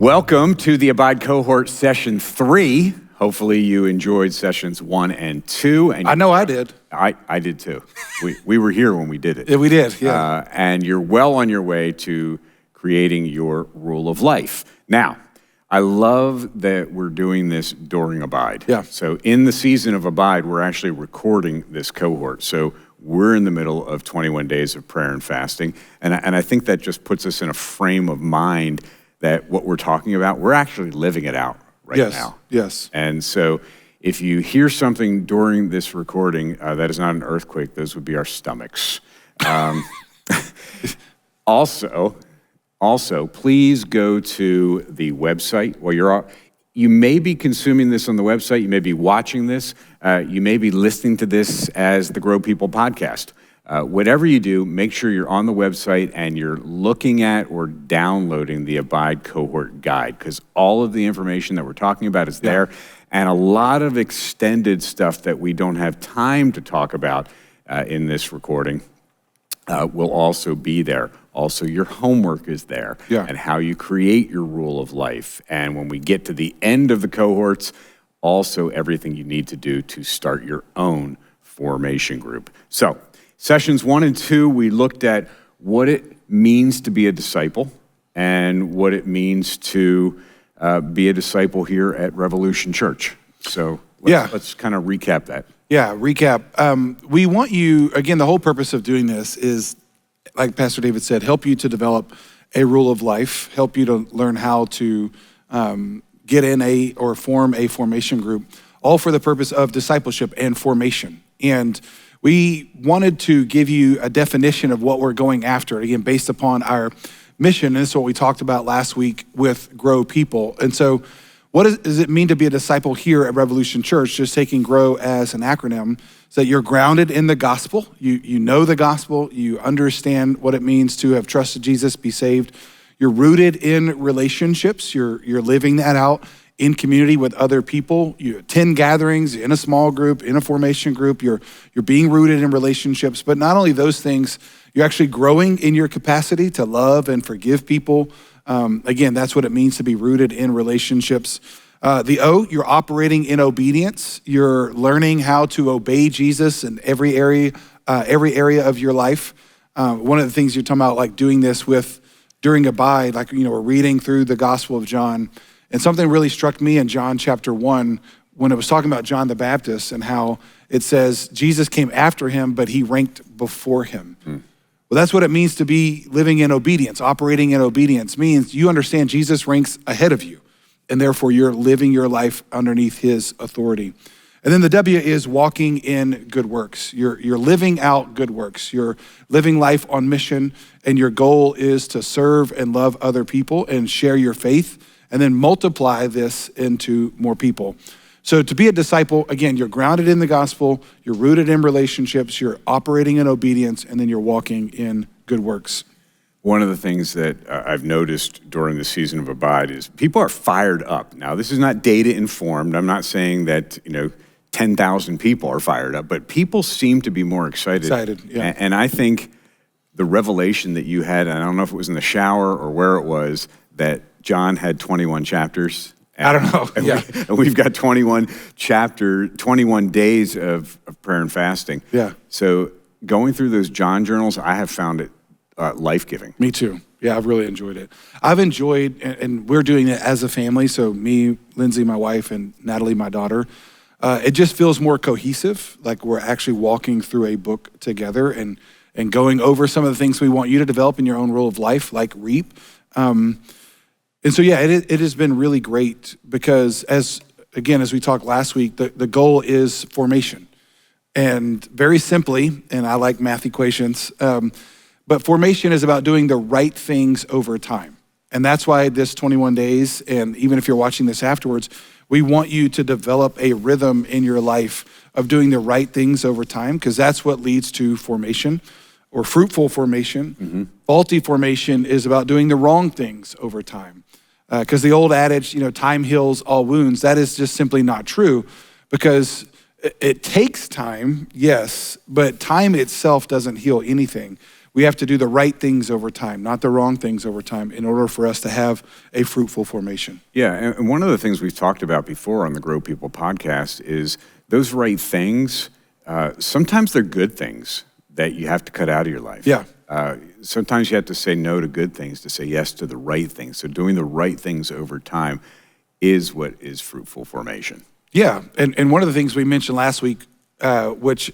Welcome to the Abide Cohorts Session 3. Hopefully you enjoyed sessions 1 and 2. And I know I did. I did too. We were here when we did it. Yeah, we did, yeah. And you're well on your way to creating your rule of life. Now, I love that we're doing this during Abide. Yeah. So in the season of Abide, we're actually recording this cohort. So we're in the middle of 21 days of prayer and fasting. And I think that just puts us in a frame of mind that what we're talking about, we're actually living it out right now. Yes. And so if you hear something during this recording that is not an earthquake, those would be our stomachs. Also, please go to the website. You may be consuming this on the website. You may be watching this. You may be listening to this as the Grow People podcast. Whatever you do, make sure you're on the website and you're looking at or downloading the Abide Cohort Guide, because all of the information that we're talking about is there, and a lot of extended stuff that we don't have time to talk about in this recording will also be there. Also, your homework is there, and how you create your rule of life. And when we get to the end of the cohorts, also everything you need to do to start your own formation group. So, Sessions 1 and 2, we looked at what it means to be a disciple and what it means to be a disciple here at Revolution Church. So let's kind of recap that. Yeah, recap. We want you, again, the whole purpose of doing this is, like Pastor David said, help you to develop a rule of life, help you to learn how to get in or form a formation group, all for the purpose of discipleship and formation. And we wanted to give you a definition of what we're going after, again, based upon our mission. And this is what we talked about last week with Grow People. And so what does it mean to be a disciple here at Revolution Church? Just taking GROW as an acronym, so that you're grounded in the gospel. You know the gospel. You understand what it means to have trusted Jesus, be saved. You're rooted in relationships. You're living that out in community with other people. You attend gatherings in a small group, in a formation group. You're being rooted in relationships. But not only those things, you're actually growing in your capacity to love and forgive people. Again, that's what it means to be rooted in relationships. The O, you're operating in obedience. You're learning how to obey Jesus in every area of your life. One of the things you're talking about, like doing this during Abide, like, we're reading through the Gospel of John. And something really struck me in John chapter 1 when it was talking about John the Baptist and how it says Jesus came after him, but he ranked before him. Well, that's what it means to be living in obedience. Operating in obedience means you understand Jesus ranks ahead of you, and therefore you're living your life underneath his authority. And then the W is walking in good works. You're living out good works. You're living life on mission, and your goal is to serve and love other people and share your faith, and then multiply this into more people. So to be a disciple, again, you're grounded in the gospel, you're rooted in relationships, you're operating in obedience, and then you're walking in good works. One of the things that I've noticed during the season of Abide is people are fired up. Now, this is not data informed. I'm not saying that, 10,000 people are fired up, but people seem to be more excited. Yeah. And I think the revelation that you had, and I don't know if it was in the shower or where it was, that John had 21 chapters. I don't know. And we've got 21 days of prayer and fasting. Yeah. So going through those John journals, I have found it life-giving. Me too. Yeah, I've really enjoyed it. I've enjoyed, and we're doing it as a family, so me, Lindsay, my wife, and Natalie, my daughter. It just feels more cohesive, like we're actually walking through a book together and going over some of the things we want you to develop in your own rule of life, like REAP. And so, it has been really great because as we talked last week, the goal is formation. And very simply, and I like math equations, but formation is about doing the right things over time. And that's why this 21 days, and even if you're watching this afterwards, we want you to develop a rhythm in your life of doing the right things over time, because that's what leads to formation or fruitful formation. Mm-hmm. Faulty formation is about doing the wrong things over time. Because the old adage, time heals all wounds, that is just simply not true, because it takes time, yes, but time itself doesn't heal anything. We have to do the right things over time, not the wrong things over time, in order for us to have a fruitful formation. Yeah, and one of the things we've talked about before on the Grow People podcast is those right things, sometimes they're good things that you have to cut out of your life. Yeah. Sometimes you have to say no to good things to say yes to the right things. So doing the right things over time is what is fruitful formation. Yeah, and one of the things we mentioned last week, which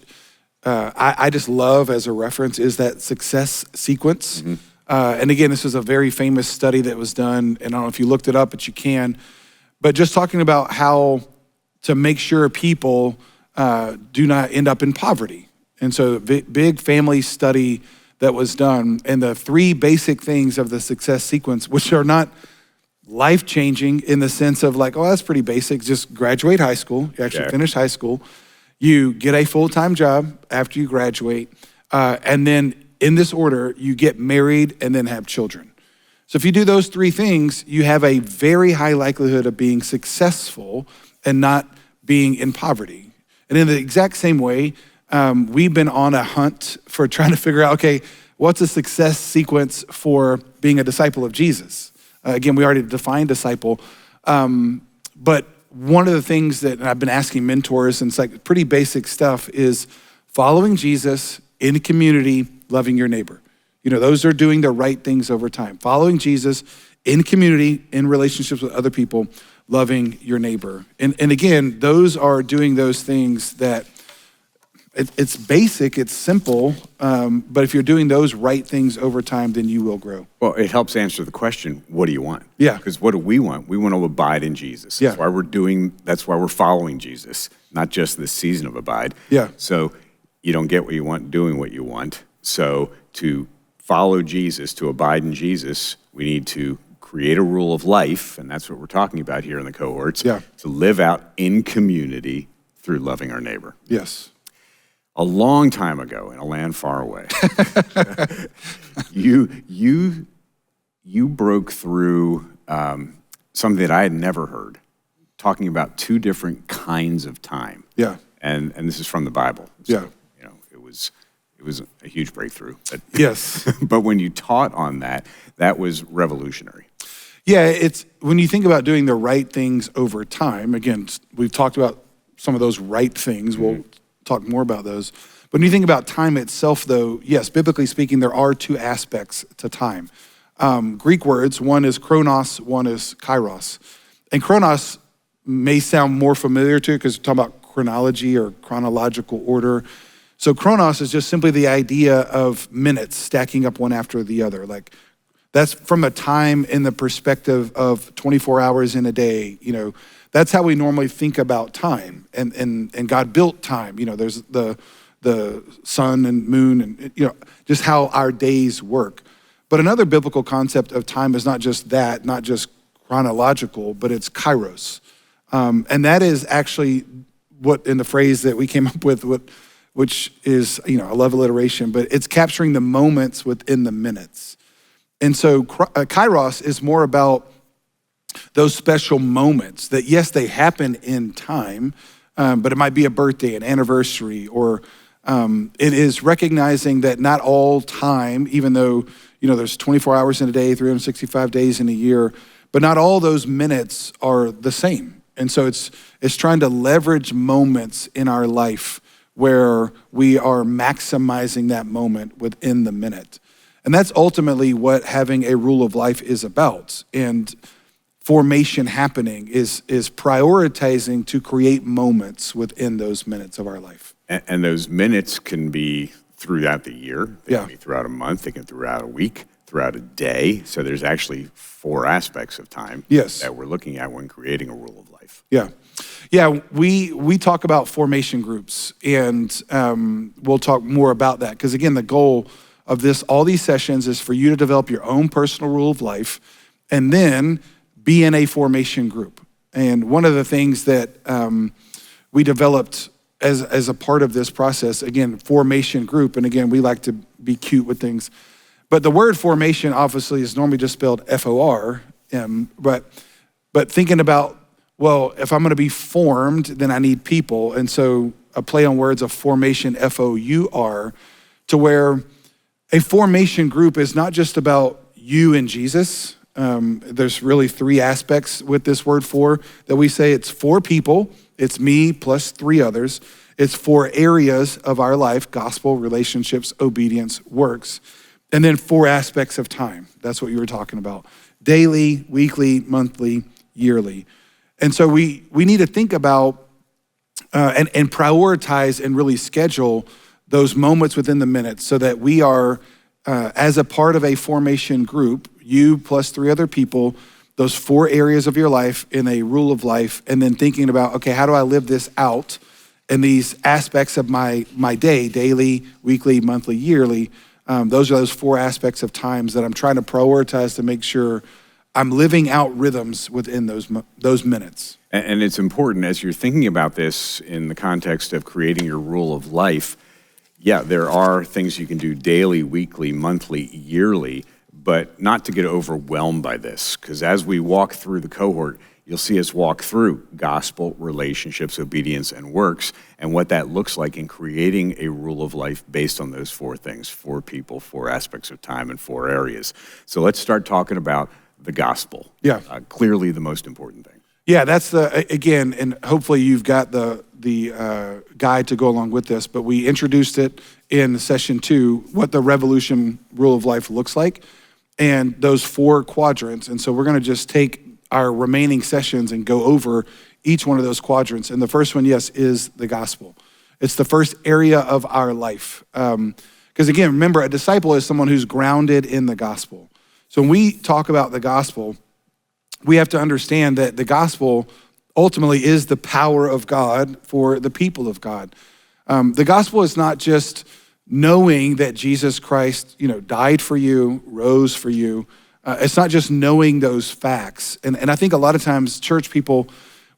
I just love as a reference, is that success sequence. Mm-hmm. And again, this is a very famous study that was done, and I don't know if you looked it up, but you can. But just talking about how to make sure people do not end up in poverty. And so big family study that was done, and the 3 basic things of the success sequence, which are not life-changing in the sense of like, oh, that's pretty basic. Just graduate high school. You actually finish high school. You get a full-time job after you graduate. And then in this order, you get married and then have children. So if you do those 3 things, you have a very high likelihood of being successful and not being in poverty. And in the exact same way, we've been on a hunt for trying to figure out, okay, what's a success sequence for being a disciple of Jesus? Again, we already defined disciple. But one of the things that I've been asking mentors, and it's like pretty basic stuff, is following Jesus in community, loving your neighbor. You know, those are doing the right things over time. Following Jesus in community, in relationships with other people, loving your neighbor. And again, those are doing those things that it's basic, it's simple, but if you're doing those right things over time, then you will grow. Well, it helps answer the question, what do you want? Yeah. Because what do we want? We want to abide in Jesus. Yeah. That's why we're following Jesus, not just this season of Abide. Yeah. So you don't get what you want doing what you want. So to follow Jesus, to abide in Jesus, we need to create a rule of life, and that's what we're talking about here in the cohorts, Yeah. to live out in community through loving our neighbor. Yes. A long time ago in a land far away, you broke through something that I had never heard, talking about 2 different kinds of time. Yeah. And this is from the Bible. So, Yeah. you know, it was a huge breakthrough. But, Yes. but when you taught on that, that was revolutionary. Yeah, it's when you think about doing the right things over time, again, we've talked about some of those right things. We'll talk more about those. But when you think about time itself, though, yes, biblically speaking, there are 2 aspects to time. Greek words, one is chronos, one is kairos. And chronos may sound more familiar to you because we're talking about chronology or chronological order. So chronos is just simply the idea of minutes stacking up one after the other. Like that's from a time in the perspective of 24 hours in a day. You know, that's how we normally think about time. And God built time. You know, there's the sun and moon and, you know, just how our days work. But another biblical concept of time is not just that, not just chronological, but it's kairos. And that is actually what in the phrase that we came up with, which is, you know, I love alliteration, but it's capturing the moments within the minutes. And so kairos is more about those special moments that, yes, they happen in time, but it might be a birthday, an anniversary, or it is recognizing that not all time, even though, you know, there's 24 hours in a day, 365 days in a year, but not all those minutes are the same. And so it's trying to leverage moments in our life where we are maximizing that moment within the minute. And that's ultimately what having a rule of life is about. And formation happening is prioritizing to create moments within those minutes of our life. And those minutes can be throughout the year. They Yeah. can be throughout a month. They can be throughout a week, throughout a day. So there's actually 4 aspects of time Yes. that we're looking at when creating a rule of life. Yeah. Yeah, we talk about formation groups, and we'll talk more about that. Because again, the goal of all these sessions is for you to develop your own personal rule of life and then be in a formation group. And one of the things that we developed as a part of this process, again, formation group, and again, we like to be cute with things, but the word formation obviously is normally just spelled F-O-R-M, but thinking about, well, if I'm gonna be formed, then I need people. And so a play on words of formation, F-O-U-R, to where a formation group is not just about you and Jesus. There's really three aspects with this word for that we say. It's four people. It's me plus three others. It's four areas of our life: gospel, relationships, obedience, works. And then four aspects of time. That's what you were talking about. Daily, weekly, monthly, yearly. And so we need to think about and prioritize and really schedule those moments within the minutes so that we are, as a part of a formation group, you plus three other people, those four areas of your life in a rule of life, and then thinking about, okay, how do I live this out in these aspects of my day, daily, weekly, monthly, yearly. Those are those four aspects of times that I'm trying to prioritize to make sure I'm living out rhythms within those minutes. And it's important as you're thinking about this in the context of creating your rule of life. Yeah, there are things you can do daily, weekly, monthly, yearly, but not to get overwhelmed by this, because as we walk through the cohort, you'll see us walk through gospel, relationships, obedience, and works, and what that looks like in creating a rule of life based on those four things: four people, four aspects of time, and four areas. So let's start talking about the gospel. Yeah. Clearly the most important thing. Yeah, that's again, and hopefully you've got the guide to go along with this, but we introduced it in session 2, what the Revolution rule of life looks like, and those four quadrants. And so we're gonna just take our remaining sessions and go over each one of those quadrants. And the first one, yes, is the gospel. It's the first area of our life. Because again, remember, a disciple is someone who's grounded in the gospel. So when we talk about the gospel, we have to understand that the gospel ultimately is the power of God for the people of God. The gospel is not just knowing that Jesus Christ, died for you, rose for you. It's not just knowing those facts. And I think a lot of times church people,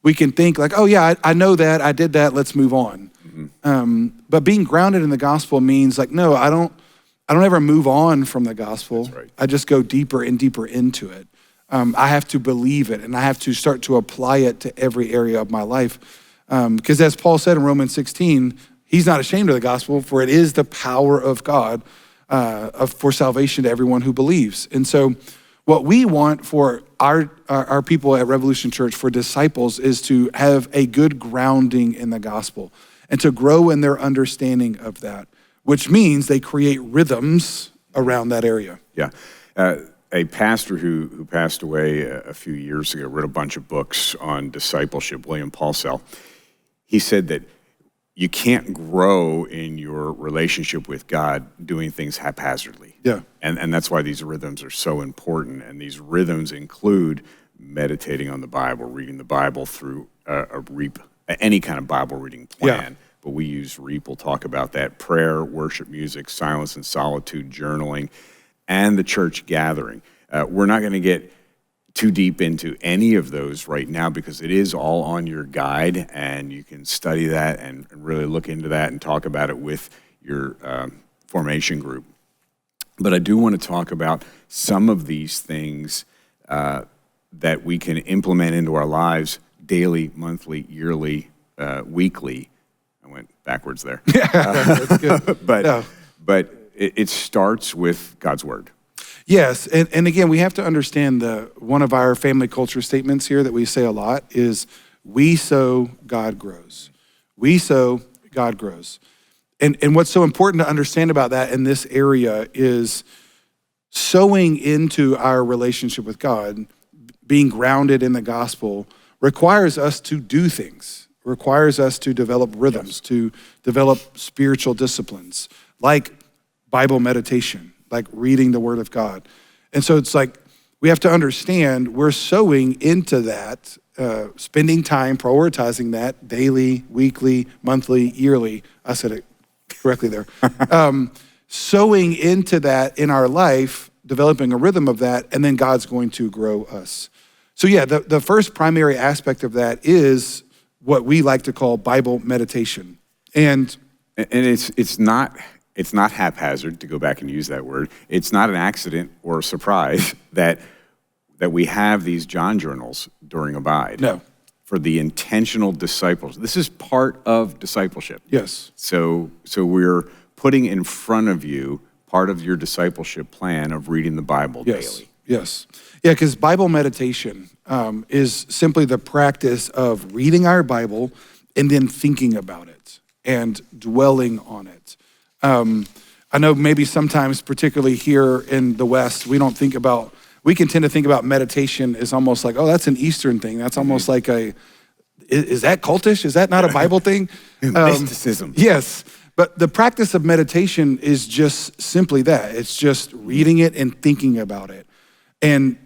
we can think like, oh yeah, I know that, I did that, let's move on. Mm-hmm. But being grounded in the gospel means like, no, I don't ever move on from the gospel. That's right. I just go deeper and deeper into it. I have to believe it, and I have to start to apply it to every area of my life. Because as Paul said in Romans 16, he's not ashamed of the gospel, for it is the power of God for salvation to everyone who believes. And so what we want for our people at Revolution Church, for disciples, is to have a good grounding in the gospel and to grow in their understanding of that, which means they create rhythms around that area. Yeah. A pastor who passed away a few years ago wrote a bunch of books on discipleship, William Paulsell. He said that you can't grow in your relationship with God doing things haphazardly. Yeah. And that's why these rhythms are so important. And these rhythms include meditating on the Bible, reading the Bible through a REAP, any kind of Bible reading plan. Yeah. But we use REAP, we'll talk about that: prayer, worship, music, silence and solitude, journaling, and the church gathering. We're not going to get too deep into any of those right now because it is all on your guide, and you can study that and really look into that and talk about it with your formation group. But I do want to talk about some of these things that we can implement into our lives daily, monthly, yearly, weekly. I went backwards there. Yeah, that's good. But it starts with God's word. Yes, and again, we have to understand one of our family culture statements here that we say a lot is, we sow, God grows. We sow, God grows. And what's so important to understand about that in this area is sowing into our relationship with God, being grounded in the gospel, requires us to do things, requires us to develop rhythms, yes, to develop spiritual disciplines, like Bible meditation, like reading the word of God. And so it's like, we have to understand we're sowing into that, spending time prioritizing that daily, weekly, monthly, yearly. I said it correctly there. Sowing into that in our life, developing a rhythm of that, and then God's going to grow us. So yeah, the first primary aspect of that is what we like to call Bible meditation. And it's not haphazard, to go back and use that word. It's not an accident or a surprise that we have these John journals during Abide. No. For the intentional disciples. This is part of discipleship. Yes. So we're putting in front of you part of your discipleship plan of reading the Bible daily. Yes. Yeah, because Bible meditation is simply the practice of reading our Bible and then thinking about it and dwelling on it. I know maybe sometimes, particularly here in the West, we can tend to think about meditation as almost like, oh, that's an Eastern thing. That's almost like is that cultish? Is that not a Bible thing? Mysticism. Yes. But the practice of meditation is just simply that. It's just reading it and thinking about it. And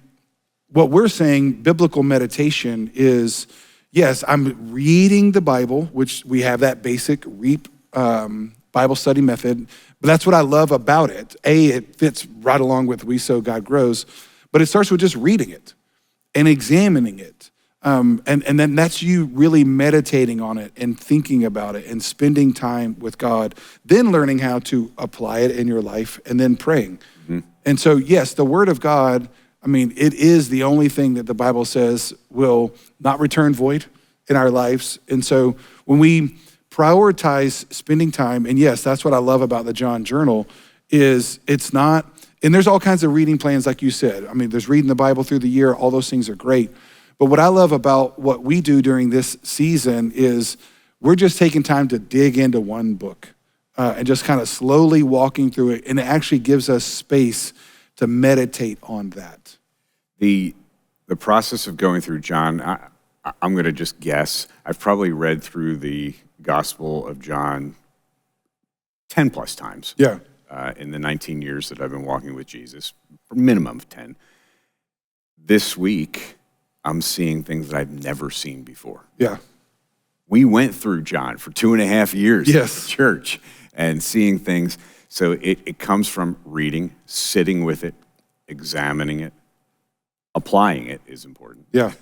what we're saying, biblical meditation is, yes, I'm reading the Bible, which we have that basic REAP Bible study method. But that's what I love about it. It fits right along with We Sow, God Grows. But it starts with just reading it and examining it. And then that's you really meditating on it and thinking about it and spending time with God, then learning how to apply it in your life and then praying. Mm-hmm. And so, yes, the Word of God, it is the only thing that the Bible says will not return void in our lives. And so when we prioritize spending time, and yes, that's what I love about the John Journal, is it's not, and there's all kinds of reading plans, like you said. There's reading the Bible through the year. All those things are great. But what I love about what we do during this season is we're just taking time to dig into one book and just kind of slowly walking through it. And it actually gives us space to meditate on that. The process of going through John, I'm going to just guess, I've probably read through the Gospel of John 10 plus times. Yeah. In the 19 years that I've been walking with Jesus, a minimum of 10. This week, I'm seeing things that I've never seen before. Yeah. We went through John for 2.5 years yes. at church and seeing things. So it comes from reading, sitting with it, examining it, applying it is important. Yeah.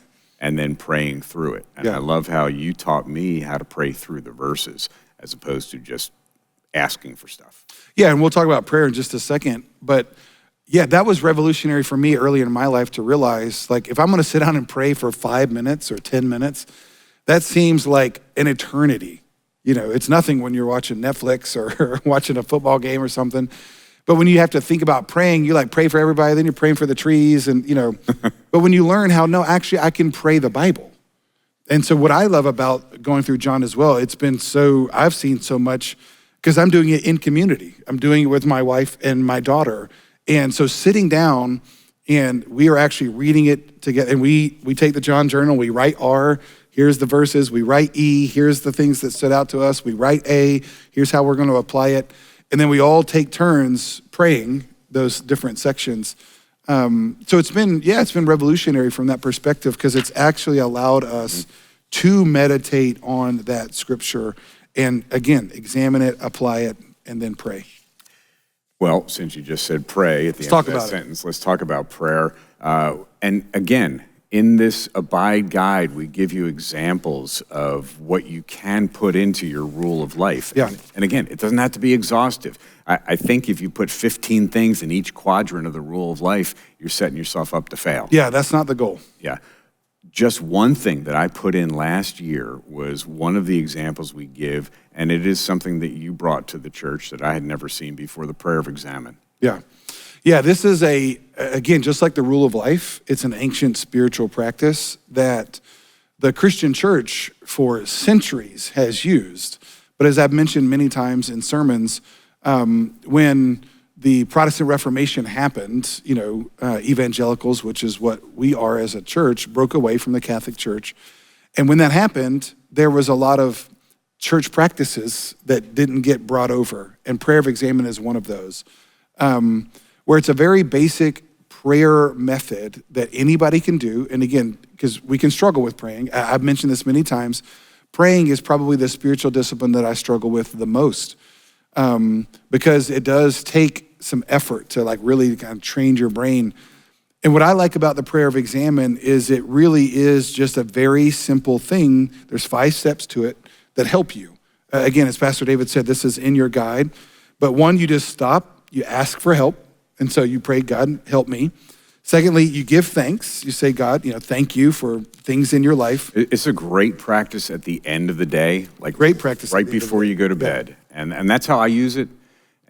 And then praying through it. And I love how you taught me how to pray through the verses as opposed to just asking for stuff. Yeah, and we'll talk about prayer in just a second. But yeah, that was revolutionary for me early in my life to realize, like, if I'm going to sit down and pray for 5 minutes or 10 minutes, that seems like an eternity. It's nothing when you're watching Netflix or watching a football game or something. But when you have to think about praying, you pray for everybody, then you're praying for the trees, and but when you learn how, no, actually I can pray the Bible. And so what I love about going through John as well, I've seen so much, because I'm doing it in community. I'm doing it with my wife and my daughter. And so sitting down, and we are actually reading it together, and we take the John Journal, we write R, here's the verses, we write E, here's the things that stood out to us, we write A, here's how we're going to apply it. And then we all take turns praying those different sections. So it's been revolutionary from that perspective, because it's actually allowed us to meditate on that scripture and, again, examine it, apply it, and then pray. Well, since you just said pray at the end of that sentence, let's talk about prayer. And again, in this Abide Guide, we give you examples of what you can put into your rule of life. Yeah. And again, it doesn't have to be exhaustive. I think if you put 15 things in each quadrant of the rule of life, you're setting yourself up to fail. Yeah, that's not the goal. Yeah. Just one thing that I put in last year was one of the examples we give, and it is something that you brought to the church that I had never seen before, the prayer of examine. Yeah. Yeah, this is again, just like the rule of life, it's an ancient spiritual practice that the Christian church for centuries has used. But as I've mentioned many times in sermons, when the Protestant Reformation happened, evangelicals, which is what we are as a church, broke away from the Catholic Church. And when that happened, there was a lot of church practices that didn't get brought over. And prayer of examine is one of those, where it's a very basic prayer method that anybody can do. And again, because we can struggle with praying. I've mentioned this many times. Praying is probably the spiritual discipline that I struggle with the most, because it does take some effort to really kind of train your brain. And what I like about the prayer of examine is it really is just a very simple thing. There's 5 steps to it that help you. Again, as Pastor David said, this is in your guide. But one, you just stop, you ask for help. And so you pray, God, help me. Secondly, you give thanks. You say, God, thank you for things in your life. It's a great practice at the end of the day. Great practice. Right before you go to bed. And that's how I use it.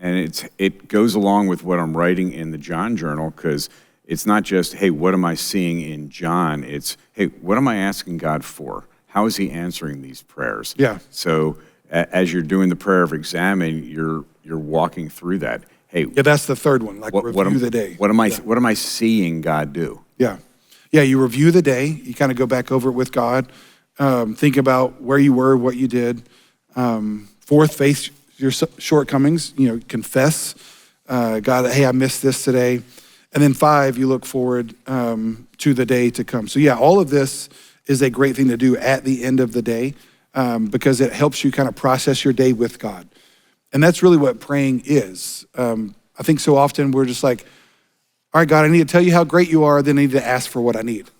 And it goes along with what I'm writing in the John journal, because it's not just, hey, what am I seeing in John? It's, hey, what am I asking God for? How is he answering these prayers? Yeah. So as you're doing the prayer of examine, you're walking through that. Hey, Yeah, that's the third one, like review the day. What am I seeing God do? Yeah. Yeah, you review the day. You kind of go back over it with God. Think about where you were, what you did. Fourth, face your shortcomings. Confess, God, hey, I missed this today. And then 5, you look forward to the day to come. So yeah, all of this is a great thing to do at the end of the day because it helps you kind of process your day with God. And that's really what praying is. I think so often we're just like, all right, God, I need to tell you how great you are, then I need to ask for what I need,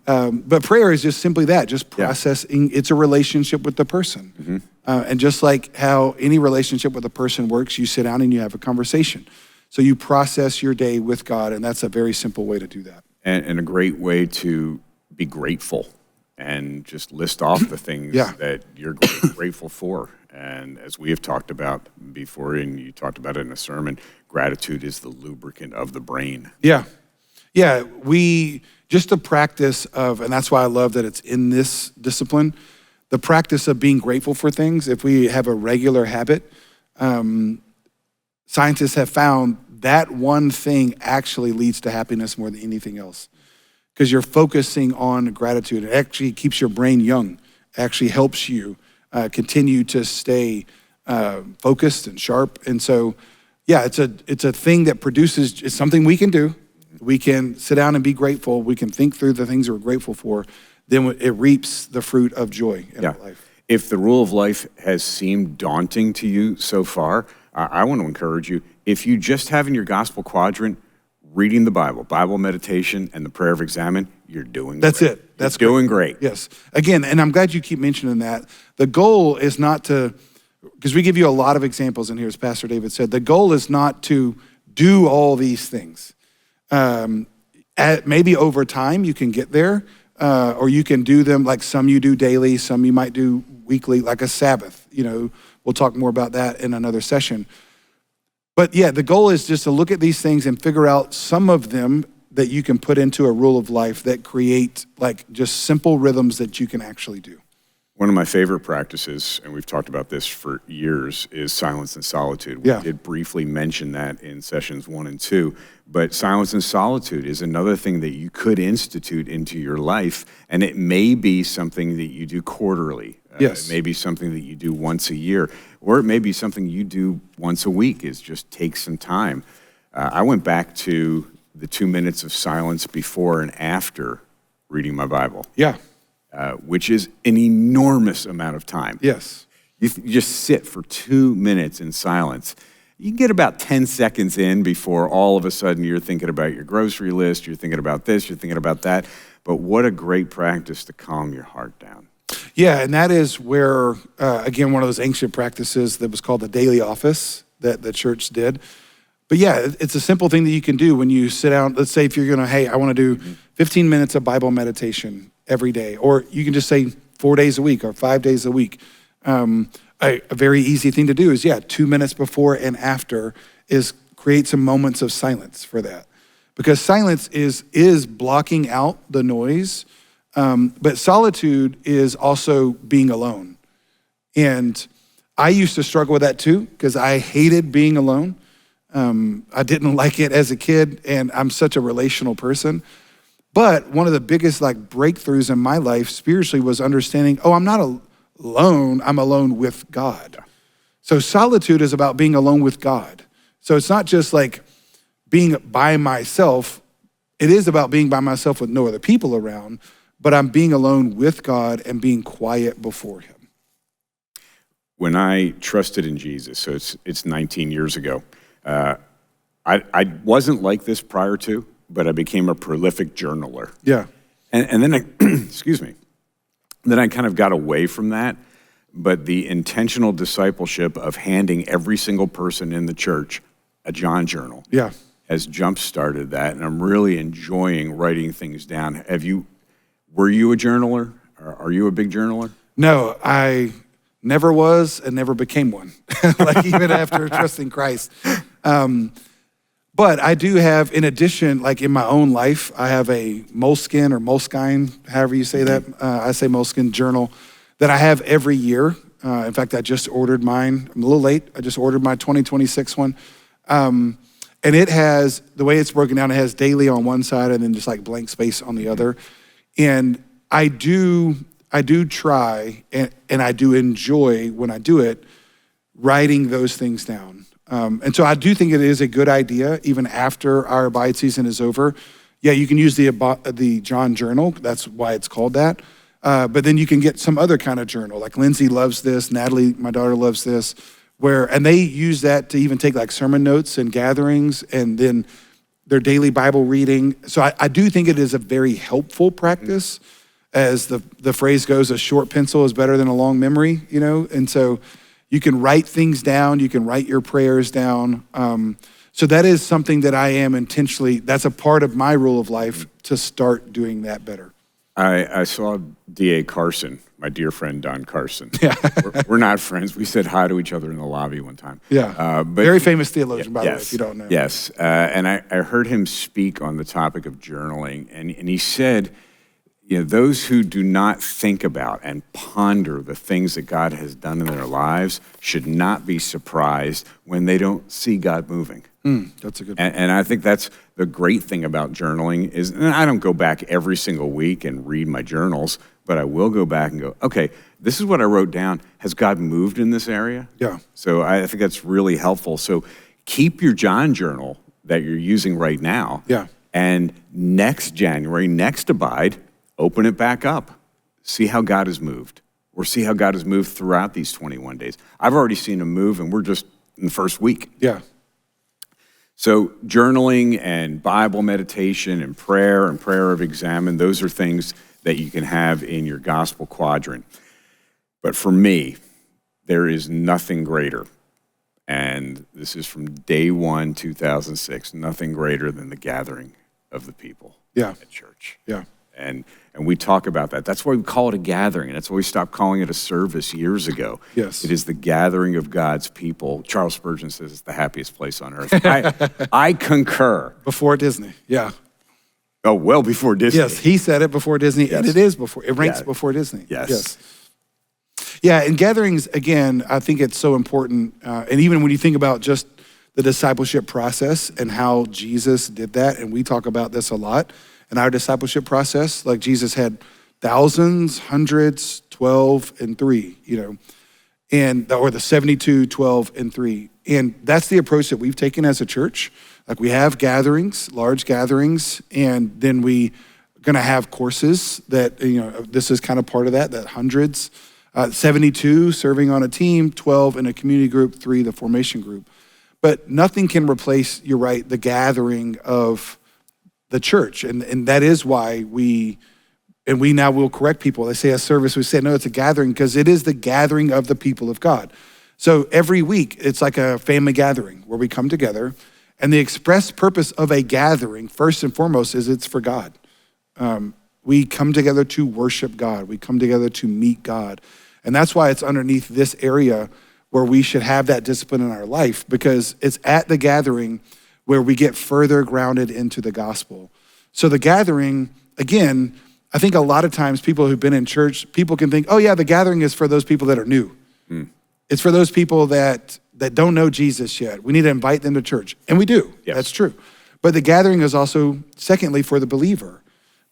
But prayer is just simply that, just processing. It's a relationship with the person. Mm-hmm. And just like how any relationship with a person works, you sit down and you have a conversation. So you process your day with God, and that's a very simple way to do that. And a great way to be grateful and just list off the things that you're grateful for. And as we have talked about before, and you talked about it in a sermon, gratitude is the lubricant of the brain. Yeah. Yeah, just the practice of, and that's why I love that it's in this discipline, the practice of being grateful for things. If we have a regular habit, scientists have found that one thing actually leads to happiness more than anything else. Because you're focusing on gratitude. It actually keeps your brain young. It actually helps you continue to stay focused and sharp. And so, yeah, it's a thing that produces, it's something we can do. We can sit down and be grateful. We can think through the things we're grateful for. Then it reaps the fruit of joy in our life. If the rule of life has seemed daunting to you so far, I want to encourage you, if you just have in your gospel quadrant reading the Bible meditation, and the prayer of examine, you're doing That's great. it. That's doing great. Yes. Again, and I'm glad you keep mentioning that. The goal is not to, because we give you a lot of examples in here, as Pastor David said, the goal is not to do all these things. Maybe over time you can get there, or you can do them like some you do daily, some you might do weekly, like a Sabbath. We'll talk more about that in another session. But yeah, the goal is just to look at these things and figure out some of them that you can put into a rule of life that create like just simple rhythms that you can actually do. One of my favorite practices, and we've talked about this for years, is silence and solitude. We did briefly mention that in sessions 1 and 2, but silence and solitude is another thing that you could institute into your life, and it may be something that you do quarterly. Yes. It may be something that you do once a year, or it may be something you do once a week, is just take some time. I went back to the 2 minutes of silence before and after reading my Bible. Yeah. Which is an enormous amount of time. Yes. You just sit for 2 minutes in silence. You can get about 10 seconds in before all of a sudden you're thinking about your grocery list, you're thinking about this, you're thinking about that. But what a great practice to calm your heart down. Yeah, and that is where, again, one of those ancient practices that was called the daily office that the church did. But yeah, it's a simple thing that you can do when you sit down. Let's say if you're gonna, hey, I wanna do 15 minutes of Bible meditation every day, or you can just say 4 days a week or 5 days a week. A very easy thing to do is, 2 minutes before and after is create some moments of silence for that. Because silence is blocking out the noise, but solitude is also being alone. And I used to struggle with that too, because I hated being alone. I didn't like it as a kid, and I'm such a relational person. But one of the biggest breakthroughs in my life spiritually was understanding, I'm not alone, I'm alone with God. So solitude is about being alone with God. So it's not just like being by myself. It is about being by myself with no other people around, but I'm being alone with God and being quiet before him. When I trusted in Jesus, so it's 19 years ago, I wasn't like this prior to, but I became a prolific journaler. Yeah. And then excuse me, then I kind of got away from that, but the intentional discipleship of handing every single person in the church a John journal has jump-started that, and I'm really enjoying writing things down. Were you a journaler? Are you a big journaler? No, I never was and never became one, like even after trusting Christ. But I do have, in addition, like in my own life, I have a Moleskine or Moleskine, however you say that. I say Moleskine journal that I have every year. In fact, I just ordered mine. I'm a little late. I just ordered my 2026 one. And it has, the way it's broken down, it has daily on one side and then just like blank space on the other. And I do try, and I do enjoy when I do it, writing those things down. And so I do think it is a good idea, even after our Abide season is over. Yeah, you can use the John journal. That's why it's called that. But then you can get some other kind of journal. Like Lindsay loves this. Natalie, my daughter, loves this. And they use that to even take like sermon notes and gatherings and then their daily Bible reading. So I do think it is a very helpful practice. As the phrase goes, a short pencil is better than a long memory, And so you can write things down. You can write your prayers down. So that is something that I am intentionally, that's a part of my rule of life to start doing that better. I saw D.A. Carson, my dear friend Don Carson. Yeah. we're not friends. We said hi to each other in the lobby one time. Yeah, but very famous theologian, by the way, yes, if you don't know. Yes, and I heard him speak on the topic of journaling, and he said, those who do not think about and ponder the things that God has done in their lives should not be surprised when they don't see God moving. That's a good point. And I think that's the great thing about journaling is, and I don't go back every single week and read my journals, but I will go back and go, okay, this is what I wrote down. Has God moved in this area? Yeah. So I think that's really helpful. So keep your John journal that you're using right now. Yeah. And next January, next Abide, open it back up. See how God has moved, or see how God has moved throughout these 21 days. I've already seen him move, and we're just in the first week. Yeah. So journaling and Bible meditation and prayer of examine, those are things that you can have in your gospel quadrant. But for me, there is nothing greater, and this is from day one, 2006, nothing greater than the gathering of the people at church. Yeah. And we talk about that. That's why we call it a gathering, and that's why we stopped calling it a service years ago. Yes. It is the gathering of God's people. Charles Spurgeon says it's the happiest place on earth. I concur. Before Disney, yeah. Oh, well before Disney. Yes, he said it before Disney, and it is before. It ranks before Disney. Yes. Yeah, and gatherings, again, I think it's so important. And even when you think about just the discipleship process and how Jesus did that, and we talk about this a lot in our discipleship process, like Jesus had thousands, hundreds, 12 and 3, or the 72, 12 and 3. And that's the approach that we've taken as a church. Like we have gatherings, large gatherings, and then we going to have courses that, this is kind of part of that hundreds, 72 serving on a team, 12 in a community group, 3 the formation group. But nothing can replace, you're right, the gathering of the church. And that is why we now will correct people. They say a service, we say, no, it's a gathering because it is the gathering of the people of God. So every week, it's like a family gathering where we come together. And the express purpose of a gathering, first and foremost, is it's for God. We come together to worship God. We come together to meet God. And that's why it's underneath this area where we should have that discipline in our life, because it's at the gathering where we get further grounded into the gospel. So the gathering, again, I think a lot of times people who've been in church, people can think, oh yeah, the gathering is for those people that are new. It's for those people that don't know Jesus yet. We need to invite them to church. And we do, That's true. But the gathering is also, secondly, for the believer,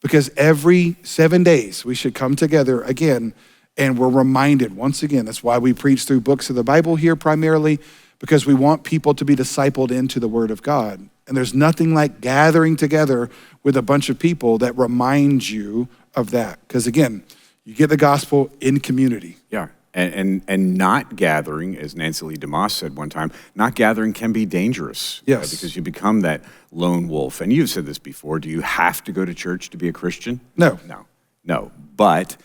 because every 7 days we should come together again, and we're reminded, once again, that's why we preach through books of the Bible here primarily, because we want people to be discipled into the Word of God. And there's nothing like gathering together with a bunch of people that reminds you of that. Because again, you get the gospel in community. Yeah, and not gathering, as Nancy Lee DeMoss said one time, not gathering can be dangerous. Yes. Because you become that lone wolf. And you've said this before, do you have to go to church to be a Christian? No. No. But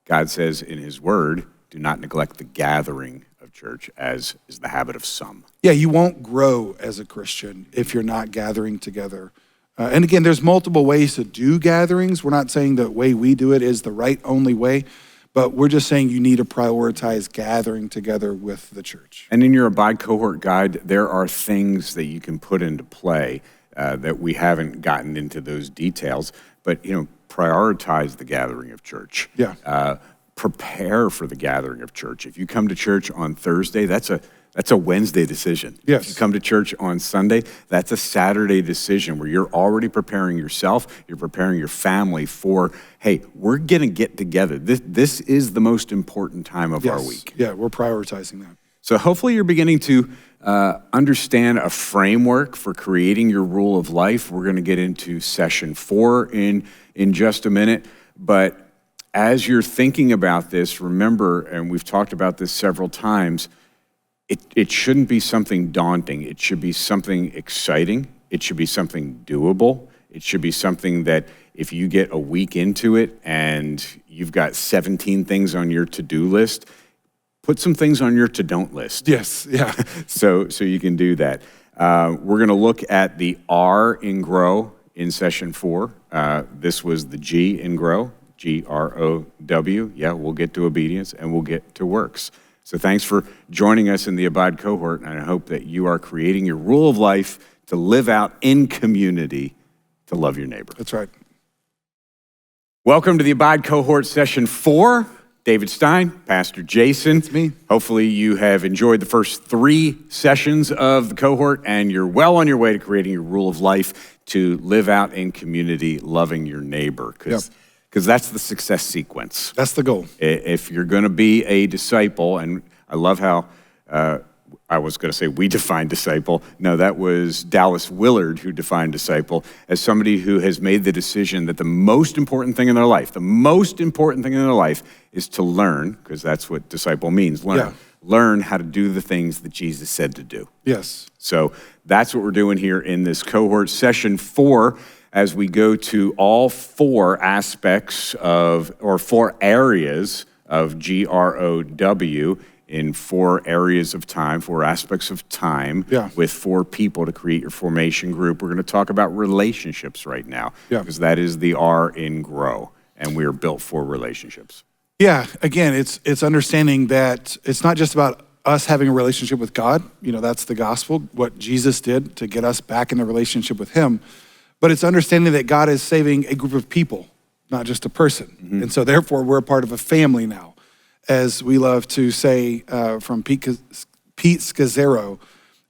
God says in his word, do not neglect the gathering of church, as is the habit of some. Yeah, you won't grow as a Christian if you're not gathering together. And again, there's multiple ways to do gatherings. We're not saying the way we do it is the right only way, but we're just saying you need to prioritize gathering together with the church. And in your Abide Cohort Guide, there are things that you can put into play that we haven't gotten into those details, but prioritize the gathering of church. Yeah. Prepare for the gathering of church. If you come to church on Thursday, that's a Wednesday decision. Yes. If you come to church on Sunday, that's a Saturday decision where you're already preparing yourself, you're preparing your family for, hey, we're going to get together. This is the most important time of our week. Yeah, we're prioritizing that. So hopefully you're beginning to understand a framework for creating your rule of life. We're going to get into session 4 in just a minute. But as you're thinking about this, remember, and we've talked about this several times, it shouldn't be something daunting. It should be something exciting. It should be something doable. It should be something that if you get a week into it and you've got 17 things on your to-do list, put some things on your to-don't list. Yes, yeah. So you can do that. We're going to look at the R in grow in session 4. This was the G in grow, G-R-O-W. Yeah, we'll get to obedience and we'll get to works. So thanks for joining us in the Abide Cohort, and I hope that you are creating your rule of life to live out in community, to love your neighbor. That's right. Welcome to the Abide Cohort Session 4. David Stein, Pastor Jason. It's me. Hopefully you have enjoyed the first 3 sessions of the cohort and you're well on your way to creating your rule of life to live out in community, loving your neighbor. Because that's the success sequence. That's the goal. If you're going to be a disciple, and I love how I was going to say we define disciple. No, that was Dallas Willard who defined disciple as somebody who has made the decision that the most important thing in their life, is to learn, because that's what disciple means, learn. Yeah. Learn how to do the things that Jesus said to do. Yes. So that's what we're doing here in this cohort, session 4, as we go to all 4 aspects of, or 4 areas of GROW in 4 areas of time, 4 aspects of time, with 4 people to create your formation group. We're going to talk about relationships right now, because that is the R in grow, and we are built for relationships. Yeah, again, it's understanding that it's not just about us having a relationship with God. That's the gospel, what Jesus did to get us back in a relationship with him. But it's understanding that God is saving a group of people, not just a person. Mm-hmm. And so therefore, we're a part of a family now. As we love to say from Pete Scazzaro,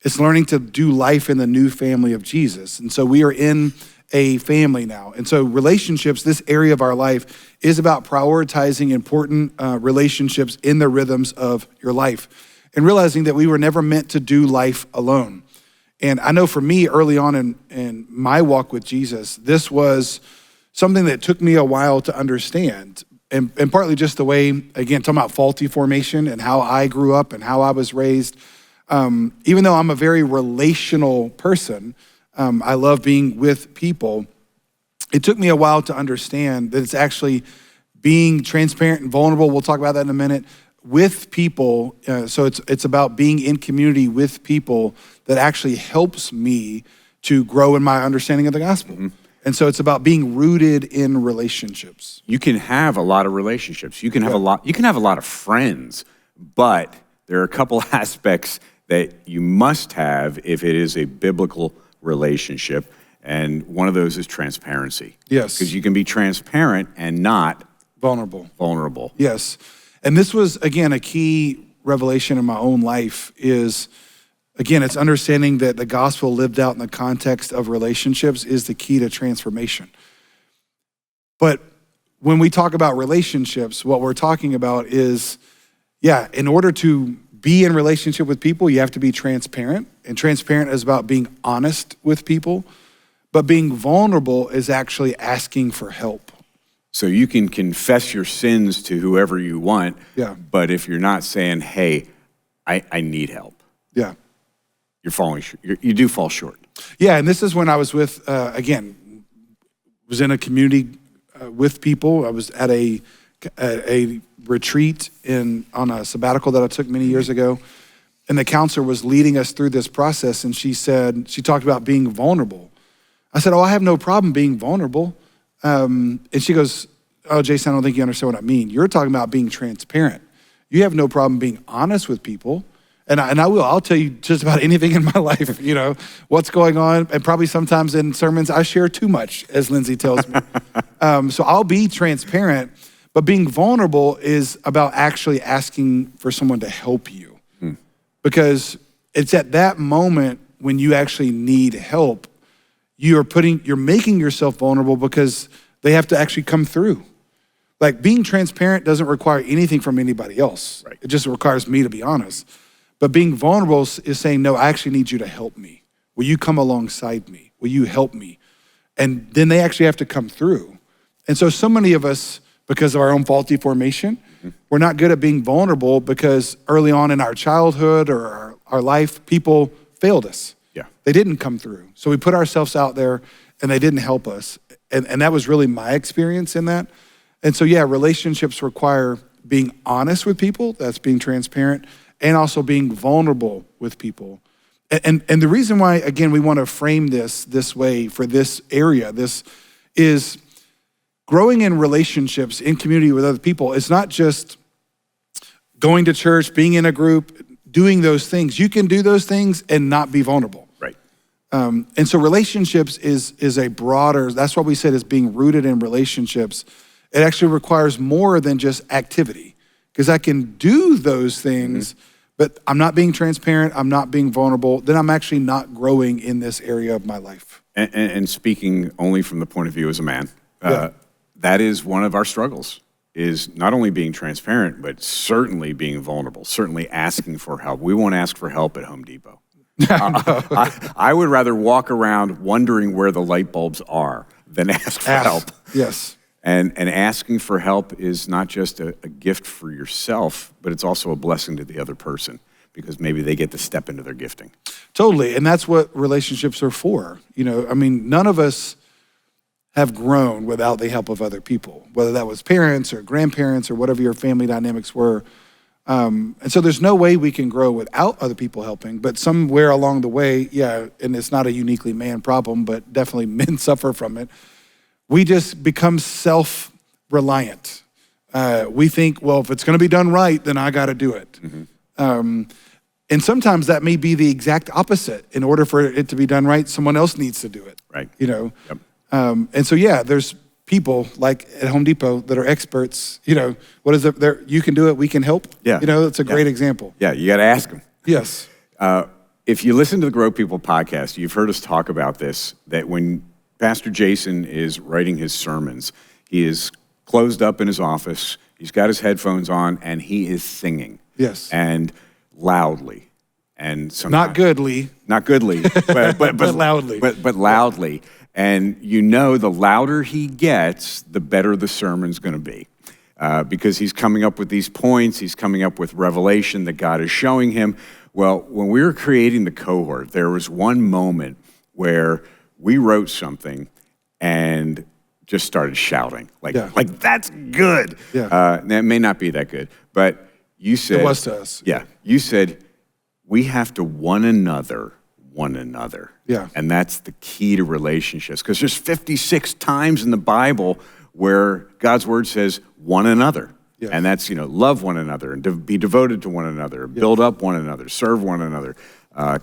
it's learning to do life in the new family of Jesus. And so we are in a family now. And so relationships, this area of our life, is about prioritizing important relationships in the rhythms of your life and realizing that we were never meant to do life alone. And I know for me, early on in my walk with Jesus, this was something that took me a while to understand. And partly just the way, again, talking about faulty formation and how I grew up and how I was raised. Even though I'm a very relational person, I love being with people. It took me a while to understand that it's actually being transparent and vulnerable. We'll talk about that in a minute. With people, so it's about being in community with people that actually helps me to grow in my understanding of the gospel. Mm-hmm. And so it's about being rooted in relationships. You can have a lot of relationships. You can have a lot of friends, but there are a couple aspects that you must have if it is a biblical relationship, and one of those is transparency. Yes. Because you can be transparent and not vulnerable. Yes. And this was, again, a key revelation in my own life is, again, it's understanding that the gospel lived out in the context of relationships is the key to transformation. But when we talk about relationships, what we're talking about is, in order to be in relationship with people, you have to be transparent. And transparent is about being honest with people. But being vulnerable is actually asking for help. So you can confess your sins to whoever you want, but if you're not saying, hey, I need help. Yeah. You're falling short. You do fall short. Yeah, and this is when I was with, was in a community with people. I was at a retreat on a sabbatical that I took many years ago. And the counselor was leading us through this process. And she talked about being vulnerable. I said, I have no problem being vulnerable. And she goes, oh, Jason, I don't think you understand what I mean. You're talking about being transparent. You have no problem being honest with people. And I'll tell you just about anything in my life, what's going on. And probably sometimes in sermons, I share too much, as Lindsay tells me. So I'll be transparent, but being vulnerable is about actually asking for someone to help you. Because it's at that moment when you actually need help, you're making yourself vulnerable because they have to actually come through. Like being transparent doesn't require anything from anybody else. Right. It just requires me to be honest. But being vulnerable is saying, no, I actually need you to help me. Will you come alongside me? Will you help me? And then they actually have to come through. And so many of us, because of our own faulty formation, we're not good at being vulnerable because early on in our childhood or our life, people failed us. Yeah. They didn't come through. So we put ourselves out there and they didn't help us. And that was really my experience in that. And so, yeah, relationships require being honest with people, that's being transparent, and also being vulnerable with people. And the reason why, again, we want to frame this way for this area, this is growing in relationships, in community with other people. It's not just going to church, being in a group, doing those things. You can do those things and not be vulnerable. Right. And so relationships is a broader, that's why we said is being rooted in relationships. It actually requires more than just activity, because I can do those things, but I'm not being transparent, I'm not being vulnerable, then I'm actually not growing in this area of my life. And speaking only from the point of view as a man, that is one of our struggles, is not only being transparent, but certainly being vulnerable, certainly asking for help. We won't ask for help at Home Depot. I would rather walk around wondering where the light bulbs are than ask for help. Yes. And asking for help is not just a gift for yourself, but it's also a blessing to the other person, because maybe they get to step into their gifting. Totally, and that's what relationships are for. None of us have grown without the help of other people, whether that was parents or grandparents or whatever your family dynamics were. And so there's no way we can grow without other people helping, but somewhere along the way, and it's not a uniquely man problem, but definitely men suffer from it. We just become self-reliant. We think, well, if it's gonna be done right, then I gotta do it. And sometimes that may be the exact opposite. In order for it to be done right, someone else needs to do it. Right. Yep. And so, there's people like at Home Depot that are experts. What is it? You can do it, we can help. Yeah. It's a great example. Yeah, you gotta ask them. Yes. If you listen to the Grow People podcast, you've heard us talk about this, that when Pastor Jason is writing his sermons, he is closed up in his office, he's got his headphones on, and he is singing. Yes. And loudly. And not goodly. Not goodly, but loudly. But loudly. And the louder he gets, the better the sermon's gonna be. Because he's coming up with these points, he's coming up with revelation that God is showing him. Well, when we were creating the cohort, there was one moment where we wrote something and just started shouting, like that's good. Yeah. It may not be that good, but you said— It was to us. Yeah, you said, we have to one another. Yeah. And that's the key to relationships, because there's 56 times in the Bible where God's word says one another. Yes. And that's, love one another and be devoted to one another, build up one another, serve one another,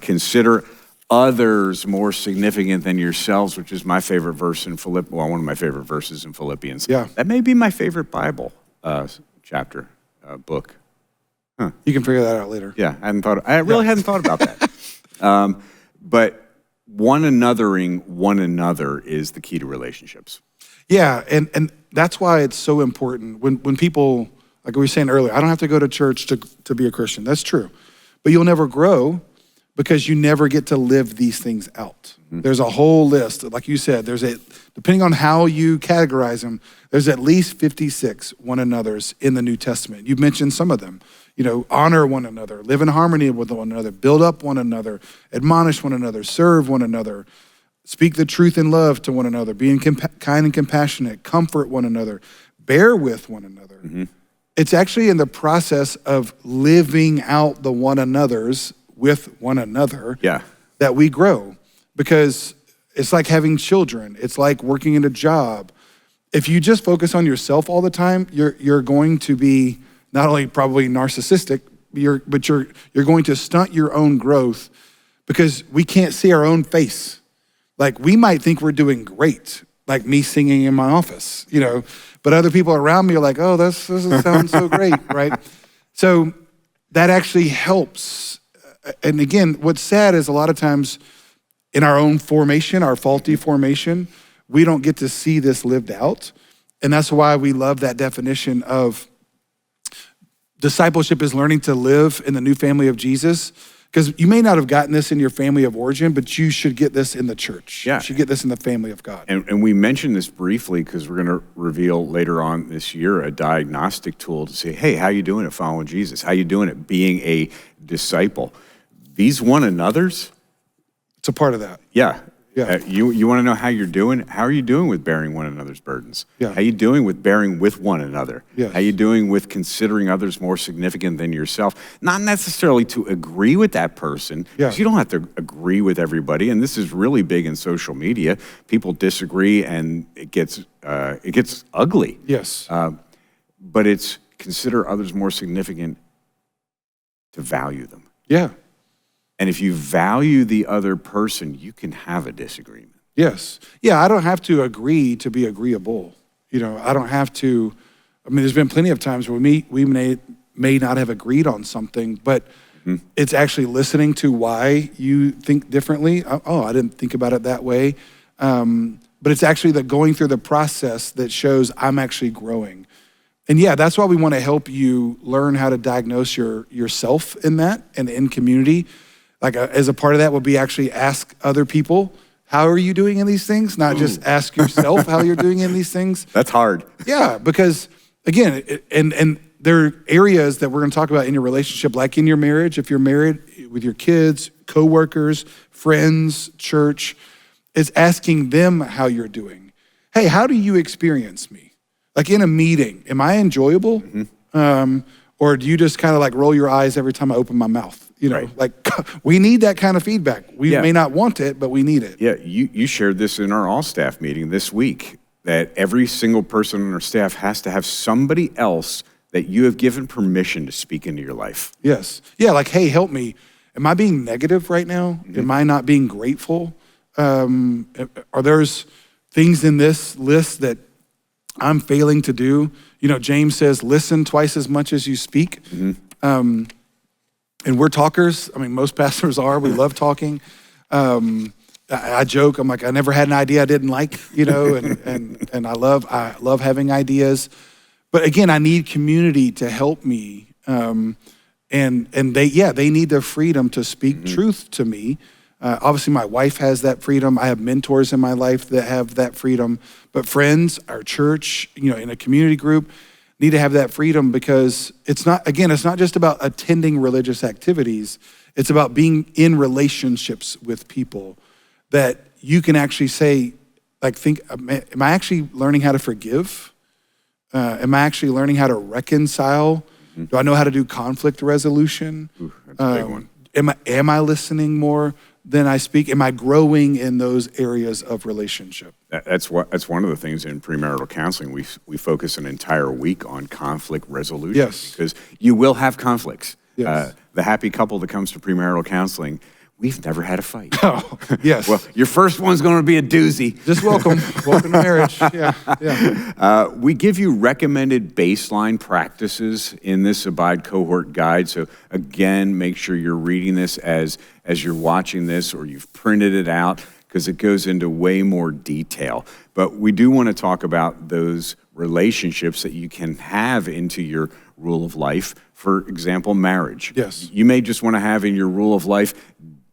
consider others more significant than yourselves, which is my favorite verse in one of my favorite verses in Philippians. Yeah. That may be my favorite Bible chapter, book. Huh. You can figure that out later. Yeah, I really hadn't thought about that. But one anothering one another is the key to relationships. Yeah, and that's why it's so important when people, like we were saying earlier, I don't have to go to church to be a Christian. That's true. But you'll never grow because you never get to live these things out. There's a whole list. Like you said, depending on how you categorize them, there's at least 56 one another's in the New Testament. You've mentioned some of them. Honor one another, live in harmony with one another, build up one another, admonish one another, serve one another, speak the truth in love to one another, being kind and compassionate, comfort one another, bear with one another. It's actually in the process of living out the one another's with one another that we grow, because it's like having children. It's like working in a job. if you just focus on yourself all the time, you're going to be not only probably narcissistic, but you're going to stunt your own growth because we can't see our own face. Like we might think we're doing great, like me singing in my office, but other people around me are like, oh, this doesn't sound so great, right? So that actually helps. And again, what's sad is a lot of times in our own formation, our faulty formation, we don't get to see this lived out. And that's why we love that definition of discipleship is learning to live in the new family of Jesus. Because you may not have gotten this in your family of origin, but you should get this in the church. Yeah. You should get this in the family of God. And we mentioned this briefly because we're going to reveal later on this year a diagnostic tool to say, hey, how you doing at following Jesus? How you doing at being a disciple? These one another's. It's a part of that. Yeah. Yeah. You want to know how you're doing? How are you doing with bearing one another's burdens? Yeah. How you doing with bearing with one another? Yes. How you doing with considering others more significant than yourself? Not necessarily to agree with that person, because you don't have to agree with everybody. And this is really big in social media. People disagree, and it gets ugly. Yes. But it's consider others more significant to value them. Yeah. And if you value the other person, you can have a disagreement. Yes. Yeah, I don't have to agree to be agreeable. I don't have to, there's been plenty of times where we may not have agreed on something, but it's actually listening to why you think differently. Oh, I didn't think about it that way. But it's actually the going through the process that shows I'm actually growing. And yeah, that's why we want to help you learn how to diagnose yourself in that and in community. Like as a part of that would be actually ask other people, how are you doing in these things? Not just ask yourself how you're doing in these things. That's hard. Yeah, because again, and there are areas that we're going to talk about in your relationship, like in your marriage, if you're married, with your kids, coworkers, friends, church, is asking them how you're doing. Hey, how do you experience me? Like in a meeting, am I enjoyable? Or do you just kind of like roll your eyes every time I open my mouth? Right. Like we need that kind of feedback. We may not want it, but we need it. Yeah, you shared this in our all-staff meeting this week, that every single person on our staff has to have somebody else that you have given permission to speak into your life. Yes. Yeah, like, hey, help me. Am I being negative right now? Am I not being grateful? Are there's things in this list that I'm failing to do? James says, listen twice as much as you speak. And we're talkers. Most pastors are. We love talking. I joke. I'm like, I never had an idea I didn't like, and I love having ideas. But again, I need community to help me. And they need the freedom to speak truth to me. Obviously, my wife has that freedom. I have mentors in my life that have that freedom. But friends, our church, in a community group, need to have that freedom because it's not just about attending religious activities. It's about being in relationships with people that you can actually say, am I actually learning how to forgive? Am I actually learning how to reconcile? Do I know how to do conflict resolution? That's a big one. Am I listening more than I speak? Am I growing in those areas of relationship? That's one of the things in premarital counseling. We focus an entire week on conflict resolution. Yes. Because you will have conflicts. Yes. The happy couple that comes to premarital counseling, we've never had a fight. Oh, yes. Well, your first one's going to be a doozy. Just welcome to marriage. Yeah. We give you recommended baseline practices in this Abide Cohort Guide. So again, make sure you're reading this as you're watching this, or you've printed it out, because it goes into way more detail. But we do want to talk about those relationships that you can have into your rule of life. For example, marriage. Yes. You may just want to have in your rule of life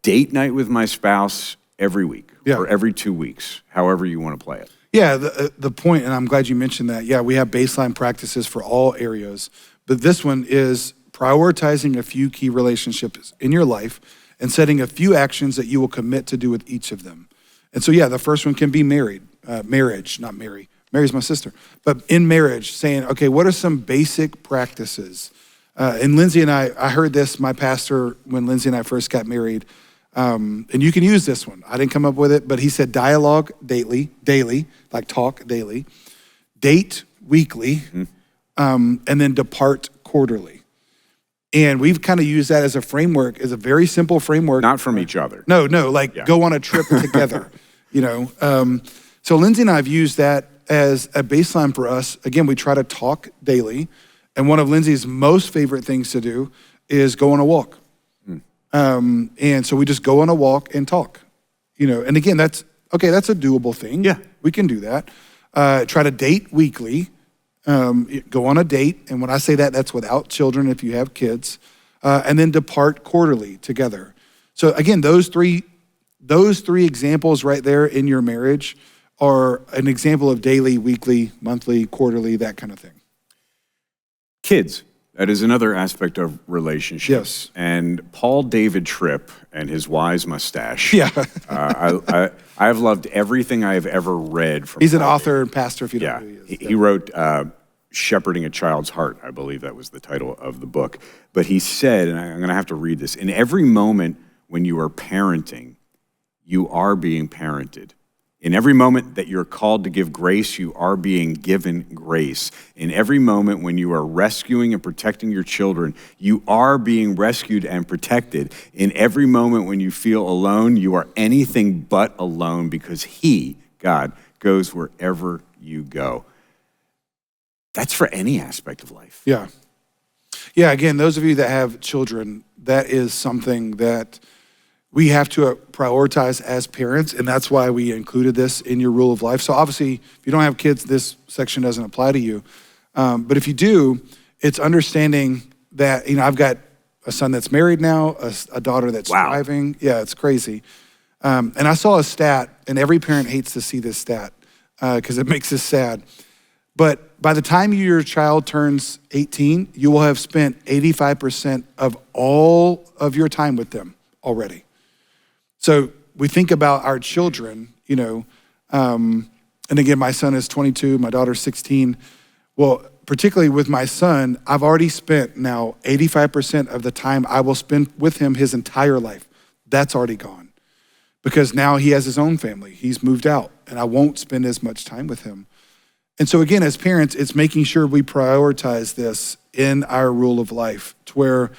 date night with my spouse every week or every 2 weeks, however you want to play it. Yeah, the point, and I'm glad you mentioned that. Yeah, we have baseline practices for all areas, but this one is prioritizing a few key relationships in your life and setting a few actions that you will commit to do with each of them. And so, yeah, the first one can be marriage, not Mary. Mary's my sister. But in marriage, saying, okay, what are some basic practices? And Lindsay and I heard this, my pastor, when Lindsay and I first got married, and you can use this one. I didn't come up with it, but he said dialogue daily, like talk daily. date weekly, and then depart quarterly. And we've kind of used that as a framework, as a very simple framework. Not from each other. No, go on a trip together, So Lindsay and I have used that as a baseline for us. Again, we try to talk daily. And one of Lindsay's most favorite things to do is go on a walk. And so we just go on a walk and talk, and again, that's a doable thing. Yeah. We can do that. Try to date weekly, go on a date. And when I say that, that's without children if you have kids, and then depart quarterly together. So again, those three examples right there in your marriage are an example of daily, weekly, monthly, quarterly, that kind of thing. Kids. That is another aspect of relationships. Yes. And Paul David Tripp and his wise mustache. Yeah. I've loved everything I've ever read from He's an Paul author David. and pastor, if you don't know who he is. He wrote Shepherding a Child's Heart, I believe that was the title of the book. But he said, and I'm going to have to read this, in every moment when you are parenting, you are being parented. In every moment that you're called to give grace, you are being given grace. In every moment when you are rescuing and protecting your children, you are being rescued and protected. In every moment when you feel alone, you are anything but alone because He, God, goes wherever you go. That's for any aspect of life. Yeah. Yeah, again, those of you that have children, that is something that we have to prioritize as parents, and that's why we included this in your rule of life. So obviously, if you don't have kids, this section doesn't apply to you. But if you do, it's understanding that, I've got a son that's married now, a daughter that's thriving. Yeah, it's crazy. And I saw a stat, and every parent hates to see this stat because it makes us sad. But by the time your child turns 18, you will have spent 85% of all of your time with them already. So we think about our children, and again, my son is 22, my daughter's 16. Well, particularly with my son, I've already spent now 85% of the time I will spend with him his entire life. That's already gone because now he has his own family. He's moved out and I won't spend as much time with him. And so again, as parents, it's making sure we prioritize this in our rule of life to where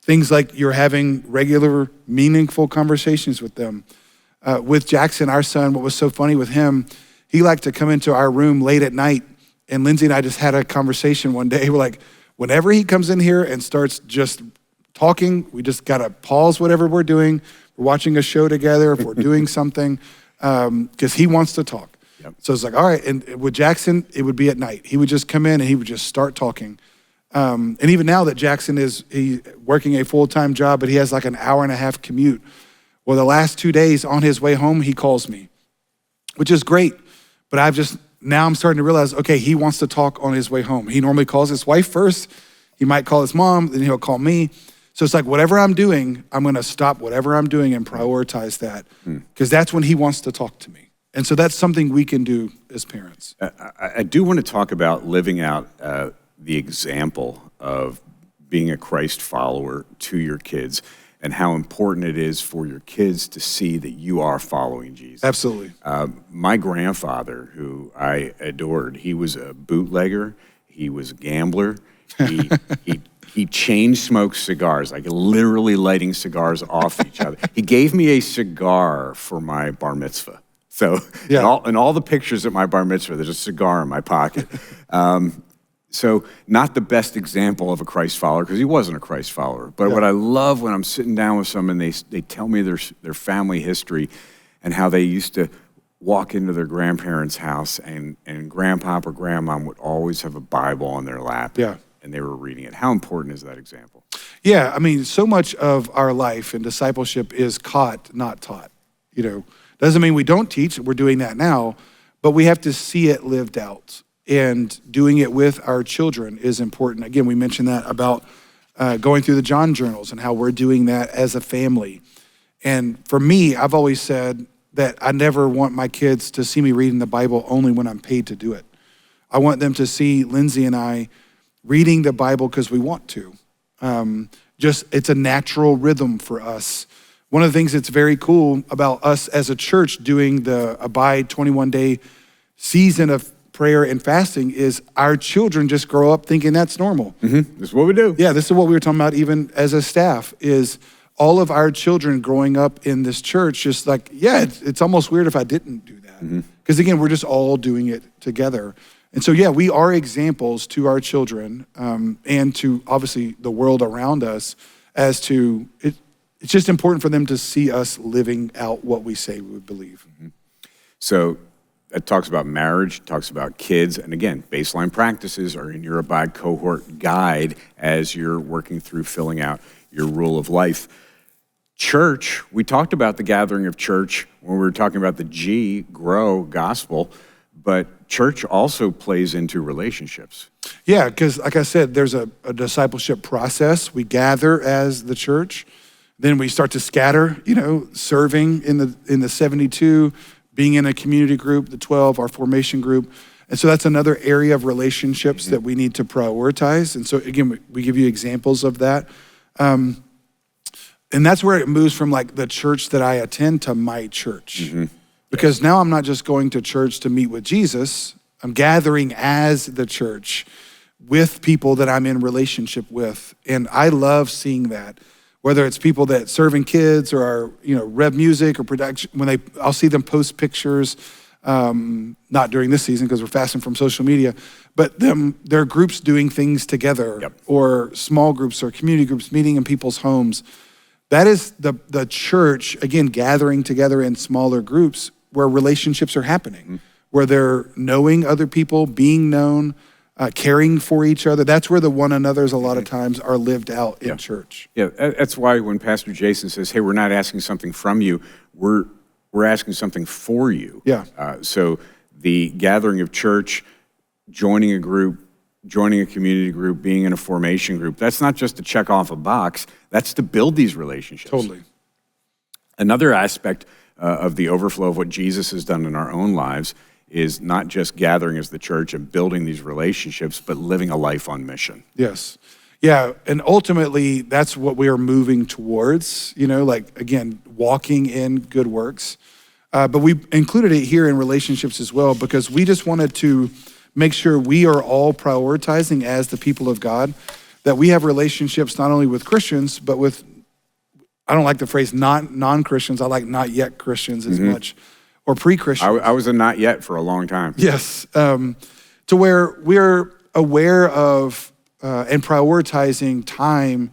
things like you're having regular, meaningful conversations with them. With Jackson, our son, what was so funny with him, he liked to come into our room late at night, and Lindsay and I just had a conversation one day. We're like, whenever he comes in here and starts just talking, we just gotta pause whatever we're doing. We're watching a show together, if we're doing something, because he wants to talk. Yep. So it's like, all right, and with Jackson, it would be at night. He would just come in and he would just start talking. And even now that Jackson is working a full-time job, but he has like an hour-and-a-half commute. Well, the last 2 days on his way home, he calls me, which is great. But now I'm starting to realize, okay, he wants to talk on his way home. He normally calls his wife first. He might call his mom, then he'll call me. So it's like whatever I'm doing, I'm going to stop whatever I'm doing and prioritize that because that's when he wants to talk to me. And so that's something we can do as parents. I do want to talk about living out the example of being a Christ follower to your kids and how important it is for your kids to see that you are following Jesus. Absolutely. My grandfather, who I adored, he was a bootlegger. He was a gambler. He chain smoked cigars, like literally lighting cigars off each other. He gave me a cigar for my bar mitzvah. So in all the pictures at my bar mitzvah, there's a cigar in my pocket. So not the best example of a Christ follower because he wasn't a Christ follower. But what I love when I'm sitting down with someone, they tell me their family history and how they used to walk into their grandparents' house and grandpa or grandma would always have a Bible on their lap. Yeah. And they were reading it. How important is that example? Yeah, I mean, so much of our life and discipleship is caught, not taught. Doesn't mean we don't teach, we're doing that now, but we have to see it lived out. And doing it with our children is important. Again, we mentioned that about going through the John journals and how we're doing that as a family. And for me, I've always said that I never want my kids to see me reading the Bible only when I'm paid to do it. I want them to see Lindsay and I reading the Bible because we want to. It's a natural rhythm for us. One of the things that's very cool about us as a church doing the Abide 21-day season of prayer and fasting is our children just grow up thinking that's normal. This is what we do. Yeah, this is what we were talking about even as a staff, is all of our children growing up in this church, just like, yeah, it's almost weird if I didn't do that. Because again, we're just all doing it together. And so, yeah, we are examples to our children and to obviously the world around us as to, it's just important for them to see us living out what we say we would believe. So it talks about marriage, it talks about kids, and again, baseline practices are in your Abide Cohort guide as you're working through filling out your rule of life. Church, we talked about the gathering of church when we were talking about the G, grow, gospel, but church also plays into relationships. Yeah, because like I said, there's a discipleship process. We gather as the church, then we start to scatter, serving in the 72, being in a community group, the 12, our formation group. And so that's another area of relationships that we need to prioritize. And so again, we give you examples of that. And that's where it moves from like the church that I attend to my church. Because now I'm not just going to church to meet with Jesus, I'm gathering as the church with people that I'm in relationship with. And I love seeing that, whether it's people that serving kids or are, rev music or production, I'll see them post pictures, not during this season because we're fasting from social media, but their groups doing things together, or small groups or community groups meeting in people's homes. That is the church, again, gathering together in smaller groups where relationships are happening, where they're knowing other people, being known, caring for each other. That's where the one another's a lot of times are lived out in church. Yeah, that's why when Pastor Jason says, hey, we're not asking something from you, we're asking something for you. Yeah. So the gathering of church, joining a group, joining a community group, being in a formation group, that's not just to check off a box, that's to build these relationships. Totally. Another aspect of the overflow of what Jesus has done in our own lives is not just gathering as the church and building these relationships, but living a life on mission. Yes. Yeah, and ultimately, that's what we are moving towards, again, walking in good works. But we included it here in relationships as well, because we just wanted to make sure we are all prioritizing as the people of God, that we have relationships not only with Christians, but with, I don't like the phrase non-Christians, I like not yet Christians as much, or pre-Christians. I was a not yet for a long time. Yes, to where we're aware of and prioritizing time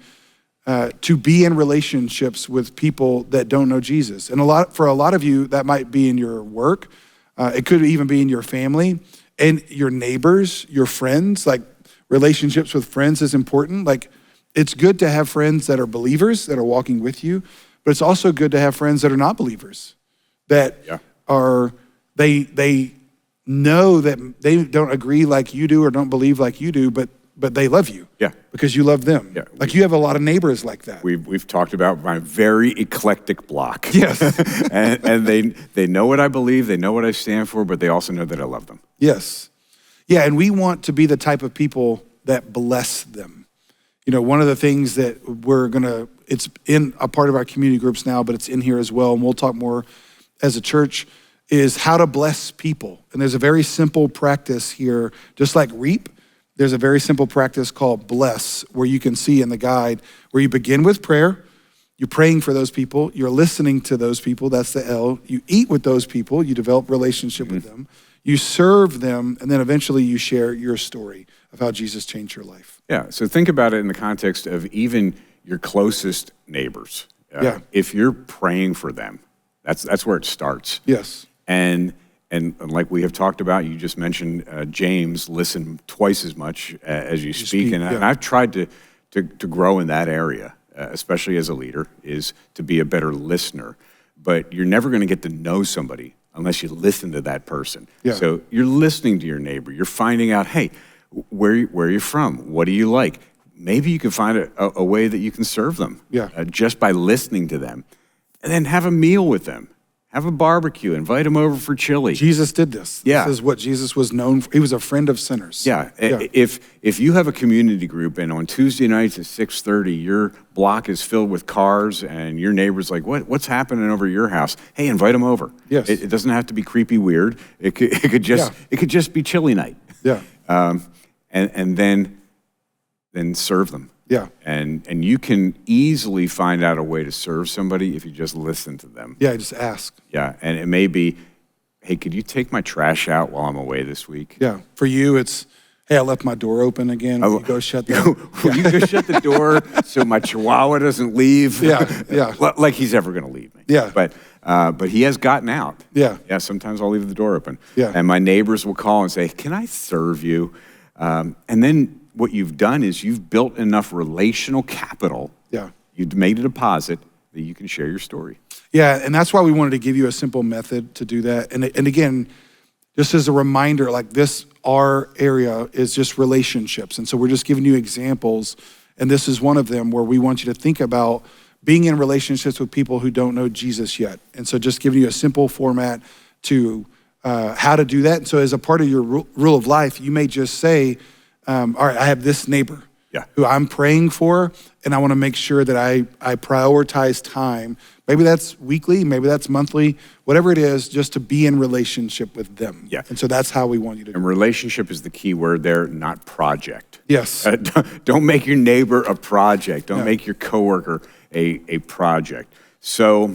to be in relationships with people that don't know Jesus. And for a lot of you, that might be in your work. It could even be in your family and your neighbors, your friends. Like relationships with friends is important. Like it's good to have friends that are believers, that are walking with you, but it's also good to have friends that are not believers, that they know that they don't agree like you do or don't believe like you do, but they love you. Yeah. Because you love them. Yeah. Like you have a lot of neighbors like that. We've talked about my very eclectic block. Yes. and they know what I believe, they know what I stand for, but they also know that I love them. Yes. Yeah, and we want to be the type of people that bless them. One of the things that it's in a part of our community groups now, but it's in here as well, and we'll talk more as a church, is how to bless people. And there's a very simple practice here, just like reap. There's a very simple practice called bless, where you can see in the guide, where you begin with prayer, you're praying for those people, you're listening to those people, that's the L. You eat with those people, you develop relationship with them, you serve them, and then eventually you share your story of how Jesus changed your life. Yeah, so think about it in the context of even your closest neighbors. If you're praying for them, that's where it starts. Yes. And like we have talked about, you just mentioned James, listen twice as much as you speak. And I've tried to grow in that area, especially as a leader, is to be a better listener. But you're never going to get to know somebody unless you listen to that person. Yeah. So you're listening to your neighbor. You're finding out, hey, where are you from? What do you like? Maybe you can find a way that you can serve them just by listening to them. And then have a meal with them. Have a barbecue. Invite them over for chili. Jesus did this. Yeah. This is what Jesus was known for. He was a friend of sinners. Yeah. If you have a community group and on Tuesday nights at 6:30, your block is filled with cars and your neighbor's like, what's happening over at your house? Hey, invite them over. Yes. It doesn't have to be creepy weird. It could just be chili night. Yeah. And then serve them. Yeah. And you can easily find out a way to serve somebody if you just listen to them. Yeah, just ask. Yeah, and it may be, hey, could you take my trash out while I'm away this week? Yeah. For you, it's, hey, I left my door open again. Will you go shut that? Will you go shut the door so my chihuahua doesn't leave? Yeah. Like he's ever going to leave me. Yeah. But he has gotten out. Yeah. Yeah, sometimes I'll leave the door open. Yeah. And my neighbors will call and say, can I serve you? And then what you've done is you've built enough relational capital. Yeah. You've made a deposit that you can share your story. Yeah, and that's why we wanted to give you a simple method to do that. And again, just as a reminder, like this, our area is just relationships. And so we're just giving you examples. And this is one of them where we want you to think about being in relationships with people who don't know Jesus yet. And so just giving you a simple format to how to do that. And so as a part of your rule of life, you may just say, all right, I have this neighbor who I'm praying for, and I want to make sure that I prioritize time. Maybe that's weekly, maybe that's monthly, whatever it is, just to be in relationship with them. Yeah. And so that's how we want you to do it. And relationship is the key word there, not project. Yes. Don't make your neighbor a project. Don't make your coworker a project. So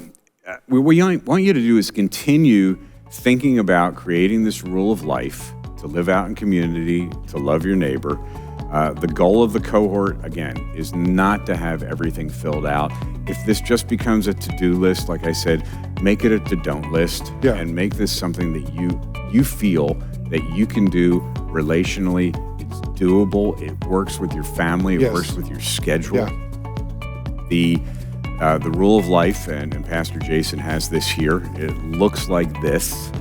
what we want you to do is continue thinking about creating this rule of life to live out in community, to love your neighbor. The goal of the cohort, again, is not to have everything filled out. If this just becomes a to-do list, like I said, make it a to-don't list and make this something that you feel that you can do relationally. It's doable. It works with your family. It works with your schedule. The rule of life, and Pastor Jason has this here. It looks like this.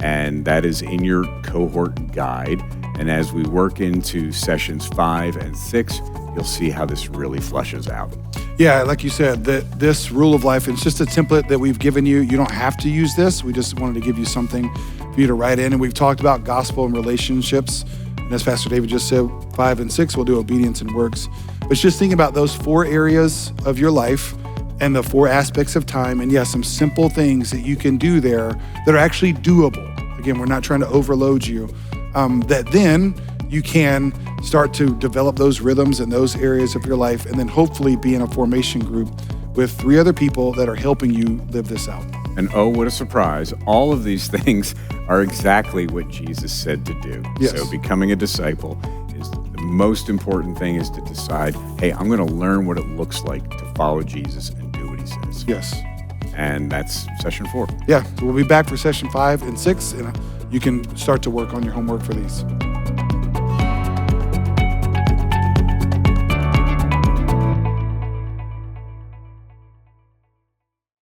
And that is in your cohort guide. And as we work into sessions 5 and 6, you'll see how this really fleshes out. Yeah, like you said, this rule of life, it's just a template that we've given you. You don't have to use this. We just wanted to give you something for you to write in. And we've talked about gospel and relationships. And as Pastor David just said, 5 and 6, we'll do obedience and works. But it's just thinking about those 4 areas of your life and the 4 aspects of time. And yes, some simple things that you can do there that are actually doable. Again, we're not trying to overload you. That then you can start to develop those rhythms in those areas of your life, and then hopefully be in a formation group with 3 other people that are helping you live this out. And oh, what a surprise. All of these things are exactly what Jesus said to do. Yes. So becoming a disciple is the most important thing, is to decide, hey, I'm going to learn what it looks like to follow Jesus and do what he says. Yes. And that's session 4. Yeah, so we'll be back for session 5 and 6, and you can start to work on your homework for these.